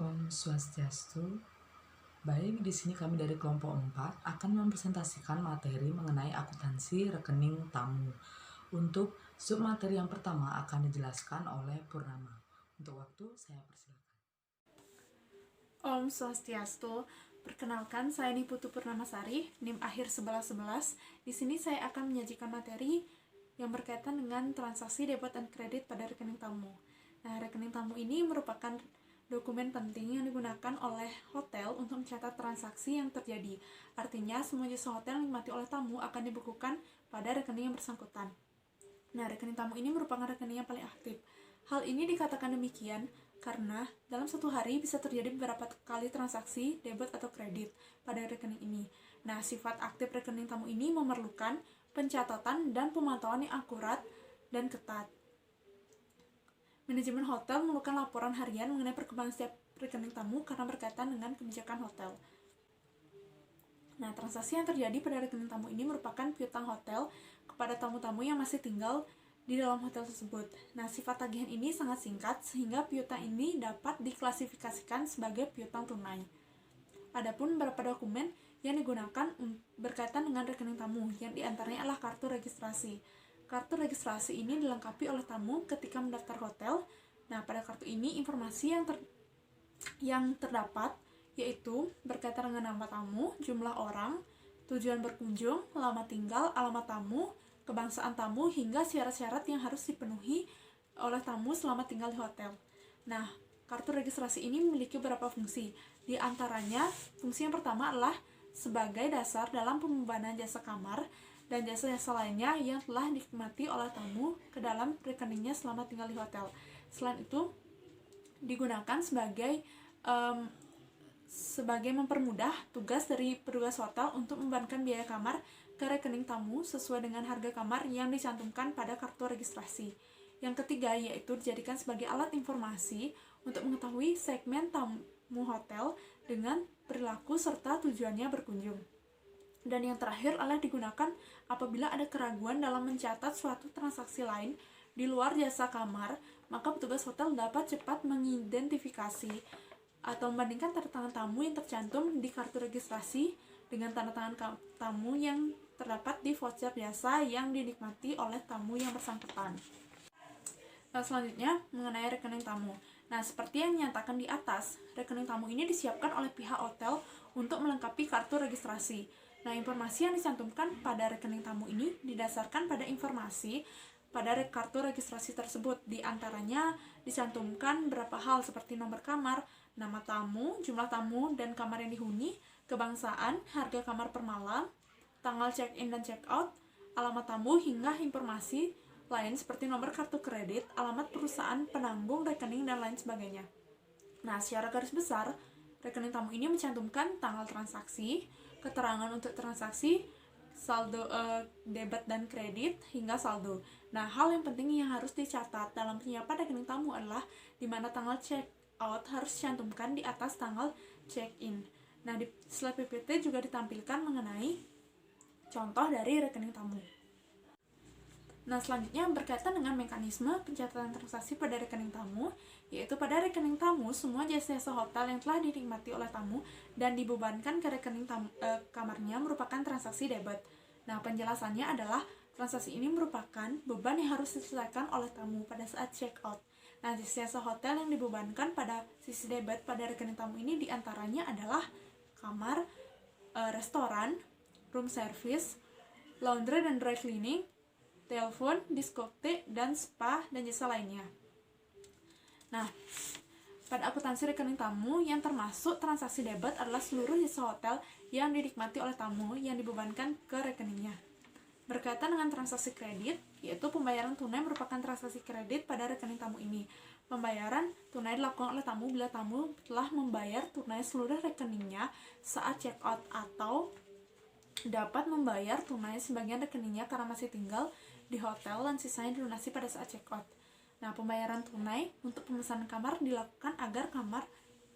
Om Swastiastu. Baik, di sini kami dari kelompok 4 akan mempresentasikan materi mengenai akuntansi rekening tamu. Untuk submateri yang pertama akan dijelaskan oleh Purnama. Untuk waktu, saya persilakan. Om Swastiastu. Perkenalkan, saya Niputu Purnamasari, NIM akhir 1111. Di sini saya akan menyajikan materi yang berkaitan dengan transaksi debit dan kredit pada rekening tamu. Nah, rekening tamu ini merupakan dokumen penting yang digunakan oleh hotel untuk mencatat transaksi yang terjadi. Artinya, semua jasa hotel yang dinikmati oleh tamu akan dibukukan pada rekening yang bersangkutan. Nah, rekening tamu ini merupakan rekening yang paling aktif. Hal ini dikatakan demikian karena dalam satu hari bisa terjadi beberapa kali transaksi debit atau kredit pada rekening ini. Nah, sifat aktif rekening tamu ini memerlukan pencatatan dan pemantauan yang akurat dan ketat. Manajemen hotel memerlukan laporan harian mengenai perkembangan setiap rekening tamu karena berkaitan dengan kebijakan hotel. Nah, transaksi yang terjadi pada rekening tamu ini merupakan piutang hotel kepada tamu-tamu yang masih tinggal di dalam hotel tersebut. Nah, sifat tagihan ini sangat singkat sehingga piutang ini dapat diklasifikasikan sebagai piutang tunai. Adapun beberapa dokumen yang digunakan berkaitan dengan rekening tamu, yang diantaranya adalah kartu registrasi. Kartu registrasi ini dilengkapi oleh tamu ketika mendaftar hotel. Nah, pada kartu ini informasi yang terdapat yaitu berkaitan dengan nama tamu, jumlah orang, tujuan berkunjung, lama tinggal, alamat tamu, kebangsaan tamu, hingga syarat-syarat yang harus dipenuhi oleh tamu selama tinggal di hotel. Nah, kartu registrasi ini memiliki beberapa fungsi. Di antaranya, fungsi yang pertama adalah sebagai dasar dalam pembebanan jasa kamar dan jasa-jasa lainnya yang telah dinikmati oleh tamu ke dalam rekeningnya selama tinggal di hotel. Selain itu, digunakan sebagai mempermudah tugas dari petugas hotel untuk membebankan biaya kamar ke rekening tamu sesuai dengan harga kamar yang dicantumkan pada kartu registrasi. Yang ketiga yaitu dijadikan sebagai alat informasi untuk mengetahui segmen tamu hotel dengan perilaku serta tujuannya berkunjung. Dan yang terakhir adalah digunakan apabila ada keraguan dalam mencatat suatu transaksi lain di luar jasa kamar, maka petugas hotel dapat cepat mengidentifikasi atau membandingkan tanda tangan tamu yang tercantum di kartu registrasi dengan tanda tangan tamu yang terdapat di voucher jasa yang dinikmati oleh tamu yang bersangkutan. Selanjutnya, mengenai rekening tamu. Nah, seperti yang dinyatakan di atas, rekening tamu ini disiapkan oleh pihak hotel untuk melengkapi kartu registrasi. Nah, informasi yang dicantumkan pada rekening tamu ini didasarkan pada informasi pada kartu registrasi tersebut. Di antaranya dicantumkan beberapa hal seperti nomor kamar, nama tamu, jumlah tamu dan kamar yang dihuni, kebangsaan, harga kamar per malam, tanggal check-in dan check-out, alamat tamu, hingga informasi lain seperti nomor kartu kredit, alamat perusahaan penanggung rekening, dan lain sebagainya. Nah, secara garis besar, rekening tamu ini mencantumkan tanggal transaksi, keterangan untuk transaksi, saldo debit dan kredit, hingga saldo. Nah, hal yang penting yang harus dicatat dalam penyiapan rekening tamu adalah di mana tanggal check out harus dicantumkan di atas tanggal check in. Nah, di slide PPT juga ditampilkan mengenai contoh dari rekening tamu. Nah, selanjutnya berkaitan dengan mekanisme pencatatan transaksi pada rekening tamu, yaitu pada rekening tamu, semua jasa-jasa hotel yang telah dinikmati oleh tamu dan dibebankan ke rekening kamarnya merupakan transaksi debit. Nah, penjelasannya adalah transaksi ini merupakan beban yang harus diselesaikan oleh tamu pada saat check out. Nah, jasa hotel yang dibebankan pada sisi debit pada rekening tamu ini diantaranya adalah kamar, restoran, room service, laundry dan dry cleaning, telepon, diskotek, dan spa, dan jasa lainnya. Nah, pada akuntansi rekening tamu yang termasuk transaksi debit adalah seluruh jasa hotel yang dinikmati oleh tamu yang dibebankan ke rekeningnya. Berkaitan dengan transaksi kredit, yaitu pembayaran tunai merupakan transaksi kredit pada rekening tamu ini. Pembayaran tunai dilakukan oleh tamu bila tamu telah membayar tunai seluruh rekeningnya saat check out atau dapat membayar tunai sebagian rekeningnya karena masih tinggal di hotel dan sisanya dilunasi pada saat check out. Nah, pembayaran tunai untuk pemesanan kamar dilakukan agar kamar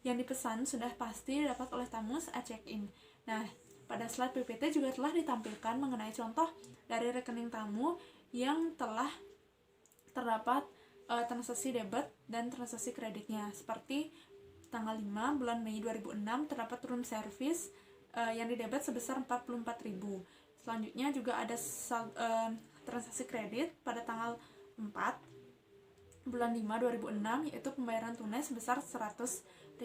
yang dipesan sudah pasti didapat oleh tamu saat check in. Nah, pada slide PPT juga telah ditampilkan mengenai contoh dari rekening tamu yang telah terdapat transaksi debit dan transaksi kreditnya, seperti tanggal 5 bulan Mei 2006 terdapat room service yang didebet sebesar 44.000. Selanjutnya juga ada transaksi kredit pada tanggal 4 bulan 5 2006, yaitu pembayaran tunai sebesar 100.000.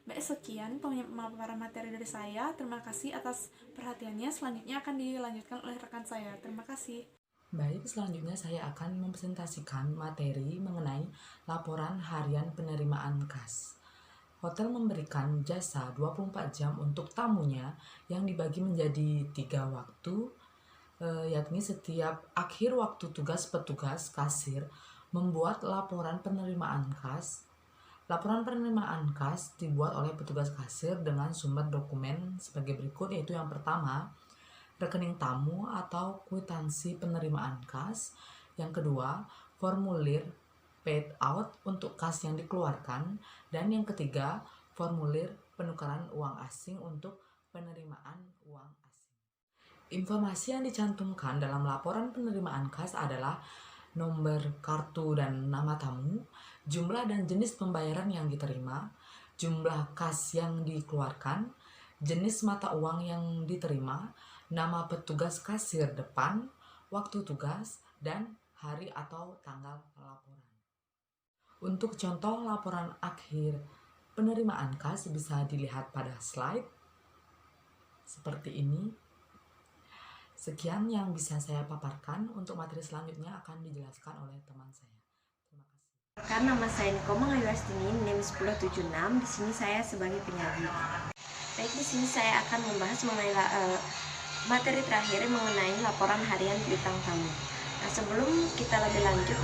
Baik, sekian pemaparan materi dari saya. Terima kasih atas perhatiannya. Selanjutnya akan dilanjutkan oleh rekan saya. Terima kasih. Baik, selanjutnya saya akan mempresentasikan materi mengenai laporan harian penerimaan kas. Hotel memberikan jasa 24 jam untuk tamunya yang dibagi menjadi 3 waktu, yakni setiap akhir waktu tugas petugas kasir membuat laporan penerimaan kas. Laporan penerimaan kas dibuat oleh petugas kasir dengan sumber dokumen sebagai berikut, yaitu yang pertama, rekening tamu atau kwitansi penerimaan kas. Yang kedua, formulir paid out untuk kas yang dikeluarkan. Dan yang ketiga, formulir penukaran uang asing untuk penerimaan uang asing. Informasi yang dicantumkan dalam laporan penerimaan kas adalah nomor kartu dan nama tamu, jumlah dan jenis pembayaran yang diterima, jumlah kas yang dikeluarkan, jenis mata uang yang diterima, nama petugas kasir depan, waktu tugas, dan hari atau tanggal laporan. Untuk contoh laporan akhir penerimaan kas bisa dilihat pada slide seperti ini. Sekian yang bisa saya paparkan. Untuk materi selanjutnya akan dijelaskan oleh teman saya. Terima kasih. Karena nama saya Niko Mangayuastini, NIM 1076. Di sini saya sebagai penyaji. Baik, di sini saya akan membahas mengenai materi terakhir mengenai laporan harian piutang tamu. Nah, sebelum kita lebih lanjut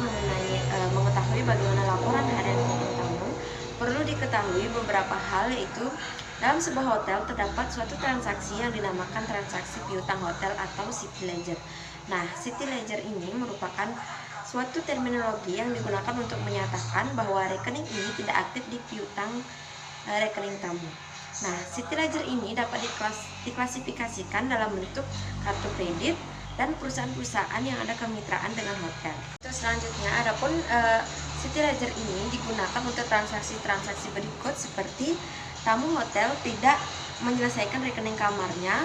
mengetahui bagaimana laporan harian piutang tamu, perlu diketahui beberapa hal, yaitu dalam sebuah hotel terdapat suatu transaksi yang dinamakan transaksi piutang hotel atau city ledger. Nah, city ledger ini merupakan suatu terminologi yang digunakan untuk menyatakan bahwa rekening ini tidak aktif di piutang rekening tamu. Nah, city ledger ini dapat diklasifikasikan dalam bentuk kartu kredit dan perusahaan-perusahaan yang ada kemitraan dengan hotel. Terus selanjutnya, adapun city ledger ini digunakan untuk transaksi-transaksi berikut seperti tamu hotel tidak menyelesaikan rekening kamarnya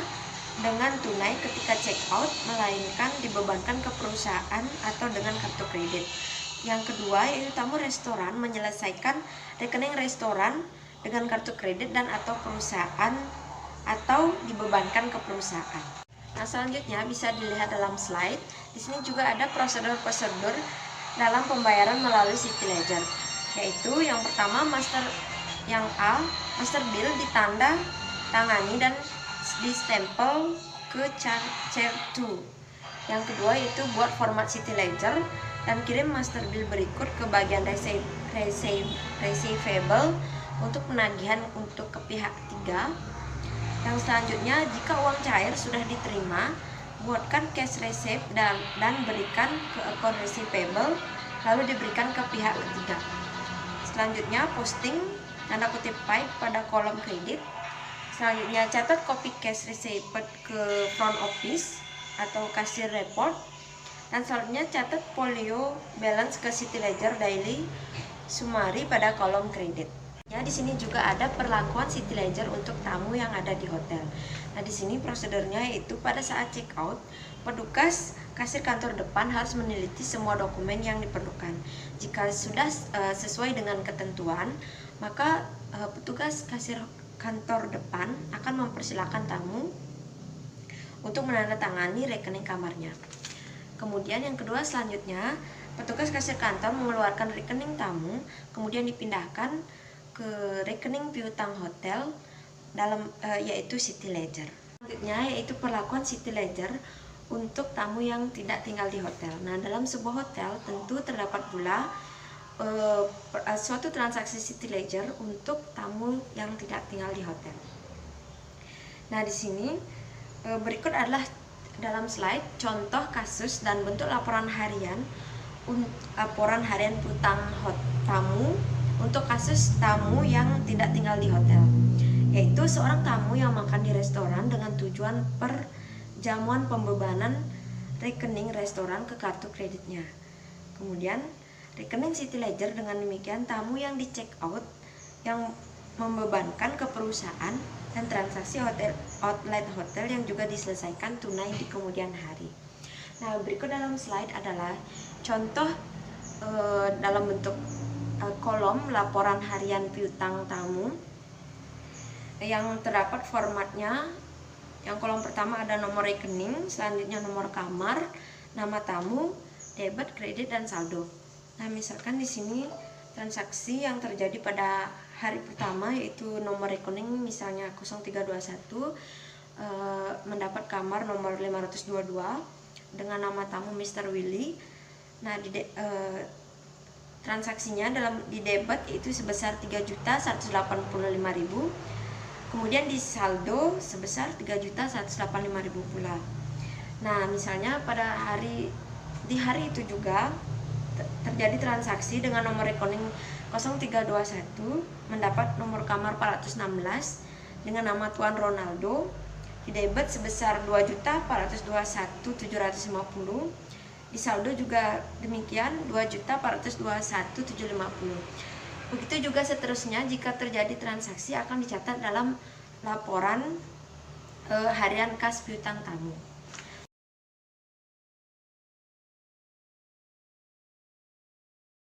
dengan tunai ketika check out, melainkan dibebankan ke perusahaan atau dengan kartu kredit. Yang kedua, yaitu tamu restoran menyelesaikan rekening restoran dengan kartu kredit dan atau perusahaan atau dibebankan ke perusahaan. Nah, selanjutnya bisa dilihat dalam slide. Di sini juga ada prosedur-prosedur dalam pembayaran melalui city ledger, yaitu yang pertama master bill ditanda tangani dan distempel ke chair 2. Yang kedua yaitu buat format city ledger dan kirim master bill berikut ke bagian receivable untuk penagihan untuk ke pihak ketiga. Yang selanjutnya, jika uang cair sudah diterima, buatkan cash receipt dan berikan ke akun receivable, lalu diberikan ke pihak ketiga. Selanjutnya, posting tanda kutip paid pada kolom kredit. Selanjutnya, catat copy cash receipt ke front office atau kasir report. Dan selanjutnya, catat folio balance ke city ledger daily summary pada kolom kredit. Ya, di sini juga ada perlakuan city ledger untuk tamu yang ada di hotel. Nah, di sini prosedurnya yaitu pada saat check out, petugas kasir kantor depan harus meneliti semua dokumen yang diperlukan. Jika sudah sesuai dengan ketentuan, maka petugas kasir kantor depan akan mempersilahkan tamu untuk menandatangani rekening kamarnya. Kemudian yang kedua, selanjutnya petugas kasir kantor mengeluarkan rekening tamu, kemudian dipindahkan ke rekening piutang hotel yaitu city ledger. Selanjutnya yaitu perlakuan city ledger untuk tamu yang tidak tinggal di hotel. Nah, dalam sebuah hotel tentu terdapat pula suatu transaksi city ledger untuk tamu yang tidak tinggal di hotel. Nah, di sini berikut adalah dalam slide contoh kasus dan bentuk laporan harian piutang tamu untuk kasus tamu yang tidak tinggal di hotel, yaitu seorang tamu yang makan di restoran dengan tujuan perjamuan pembebanan rekening restoran ke kartu kreditnya. Kemudian rekening city ledger, dengan demikian tamu yang di check out yang membebankan ke perusahaan, dan transaksi outlet hotel yang juga diselesaikan tunai di kemudian hari. Nah, berikut dalam slide adalah contoh dalam bentuk kolom laporan harian piutang tamu yang terdapat formatnya. Yang kolom pertama ada nomor rekening, selanjutnya nomor kamar, nama tamu, debit, kredit, dan saldo. Nah, misalkan di sini transaksi yang terjadi pada hari pertama yaitu nomor rekening misalnya 0321 mendapat kamar nomor 522 dengan nama tamu Mr. Willy. Nah, transaksinya di debit itu sebesar 3.185.000. Kemudian di saldo sebesar 3.185.000 pula. Nah, misalnya pada hari itu juga terjadi transaksi dengan nomor rekening 0321 mendapat nomor kamar 416 dengan nama Tuan Ronaldo. Di debit sebesar 2.421.750. Di saldo juga demikian 2.421.750. Begitu juga seterusnya jika terjadi transaksi akan dicatat dalam laporan harian kas piutang tamu.